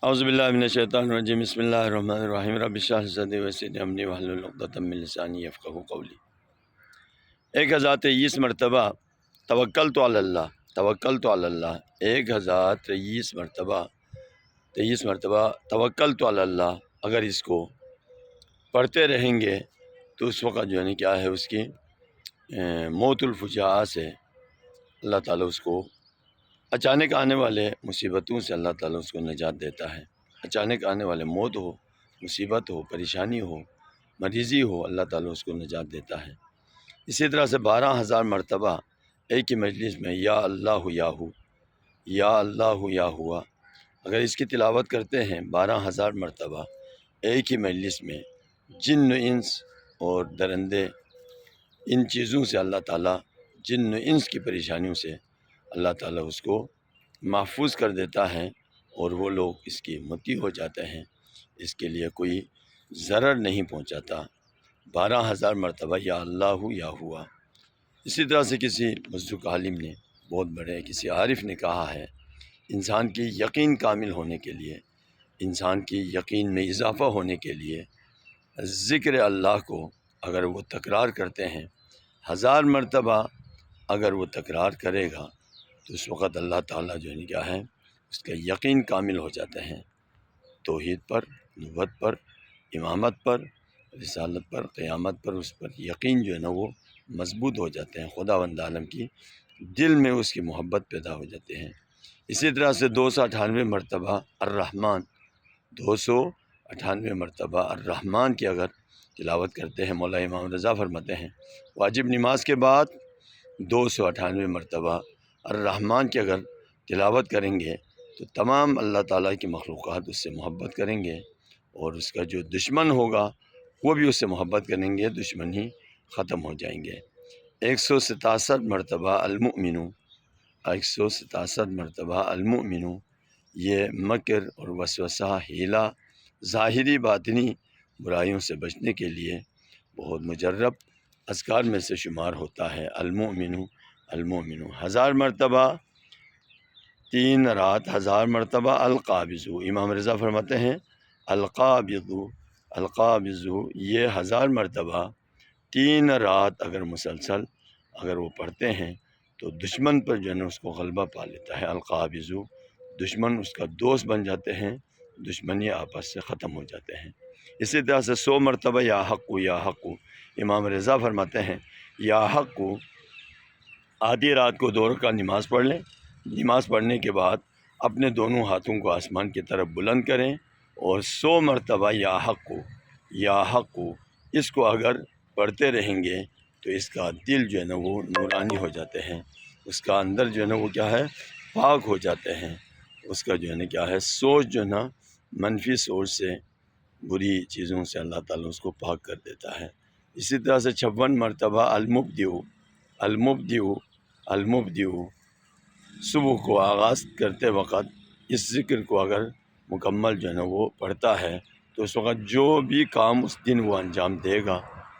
اعوذ باللہ من الشیطان الرجیم بسم اللہ الرحمن الرحیم رب اشرح لی صدری ویسر لی امری واحلل عقدۃ من لسانی یفقہوا قولی۔ 1023 مرتبہ توکلت علی اللہ، توکلت علی اللہ، 1023 مرتبہ 23 مرتبہ توکلت علی اللہ اگر اس کو پڑھتے رہیں گے تو اس وقت جو ہے کیا ہے اس کی موت الفجاء سے اللہ تعالیٰ اس کو اچانک آنے والے مصیبتوں سے اللہ تعالیٰ اس کو نجات دیتا ہے۔ اچانک آنے والے موت ہو، مصیبت ہو، پریشانی ہو، مریضی ہو، اللہ تعالیٰ اس کو نجات دیتا ہے۔ اسی طرح سے 12,000 مرتبہ ایک ہی مجلس میں یا اللہ یا ہو، یا اللہ یا ہوا اگر اس کی تلاوت کرتے ہیں 12,000 مرتبہ ایک ہی مجلس میں، جن و انس اور درندے ان چیزوں سے اللہ تعالیٰ، جن و انس کی پریشانیوں سے اللہ تعالیٰ اس کو محفوظ کر دیتا ہے اور وہ لوگ اس کی متی ہو جاتے ہیں، اس کے لیے کوئی ضرر نہیں پہنچاتا۔ 12,000 مرتبہ یا اللہ یا ہوا۔ اسی طرح سے کسی بزرگ عالم نے، بہت بڑے کسی عارف نے کہا ہے، انسان کی یقین کامل ہونے کے لیے، انسان کی یقین میں اضافہ ہونے کے لیے ذکر اللہ کو اگر وہ تکرار کرتے ہیں 1000 مرتبہ اگر وہ تکرار کرے گا تو اس وقت اللہ تعالیٰ جو ہے کیا ہے اس کا یقین کامل ہو جاتے ہیں، توحید پر، نبوت پر، امامت پر، رسالت پر، قیامت پر، اس پر یقین جو ہے نا وہ مضبوط ہو جاتے ہیں، خداوند عالم کی دل میں اس کی محبت پیدا ہو جاتے ہیں۔ اسی طرح سے 298 مرتبہ الرحمن، 298 مرتبہ الرحمن کی اگر تلاوت کرتے ہیں، مولا امام رضا فرماتے ہیں واجب نماز کے بعد 298 مرتبہ الرحمن کی اگر تلاوت کریں گے تو تمام اللہ تعالیٰ کی مخلوقات اس سے محبت کریں گے اور اس کا جو دشمن ہوگا وہ بھی اس سے محبت کریں گے، دشمن ہی ختم ہو جائیں گے۔ 167 مرتبہ المؤمن، 167 مرتبہ المؤمن، یہ مکر اور وسوسہ، ہیلہ، ظاہری باطنی برائیوں سے بچنے کے لیے بہت مجرب اذکار میں سے شمار ہوتا ہے۔ المؤمن، المؤمن 1000 مرتبہ 3 رات، 1000 مرتبہ القابض، امام رضا فرماتے ہیں القابض، القابض یہ 1000 مرتبہ 3 رات اگر مسلسل اگر وہ پڑھتے ہیں تو دشمن پر جو ہے اس کو غلبہ پا لیتا ہے۔ القابض، دشمن اس کا دوست بن جاتے ہیں، دشمنی آپس سے ختم ہو جاتے ہیں۔ اسی طرح سے 100 مرتبہ یا حق، یا حق، امام رضا فرماتے ہیں یا حق، آدھی رات کو 2 رکعت نماز پڑھ لیں، نماز پڑھنے کے بعد اپنے دونوں ہاتھوں کو آسمان کی طرف بلند کریں اور 100 مرتبہ یا حق، یا حق اس کو اگر پڑھتے رہیں گے تو اس کا دل جو ہے نا وہ نورانی ہو جاتے ہیں، اس کا اندر جو ہے نا وہ کیا ہے پاک ہو جاتے ہیں، اس کا جو ہے نا کیا ہے سوچ جو ہے نا منفی سوچ سے، بری چیزوں سے اللہ تعالیٰ اس کو پاک کر دیتا ہے۔ اسی طرح سے 56 مرتبہ المبدع، المبدع، المبدع صبح کو آغاز کرتے وقت اس ذکر کو اگر مکمل جو ہے نا وہ پڑھتا ہے تو اس وقت جو بھی کام اس دن وہ انجام دے گا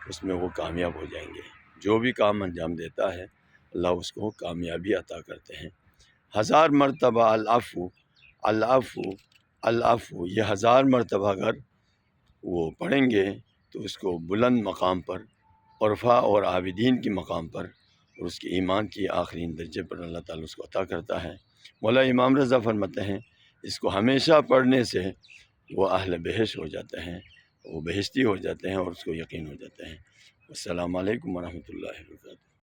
اس میں وہ کامیاب ہو جائیں گے، جو بھی کام انجام دیتا ہے اللہ اس کو کامیابی عطا کرتے ہیں۔ 1000 مرتبہ العفو، العفو، العفو یہ 1000 مرتبہ اگر وہ پڑھیں گے تو اس کو بلند مقام پر، عرفاء اور عابدین کی مقام پر اور اس کے ایمان کی آخری درجے پر اللہ تعالیٰ اس کو عطا کرتا ہے۔ مولا امام رضا فرماتے ہیں اس کو ہمیشہ پڑھنے سے وہ اہل بہشت ہو جاتے ہیں، وہ بہشتی ہو جاتے ہیں اور اس کو یقین ہو جاتے ہیں۔ السلام علیکم ورحمۃ اللہ وبرکاتہ۔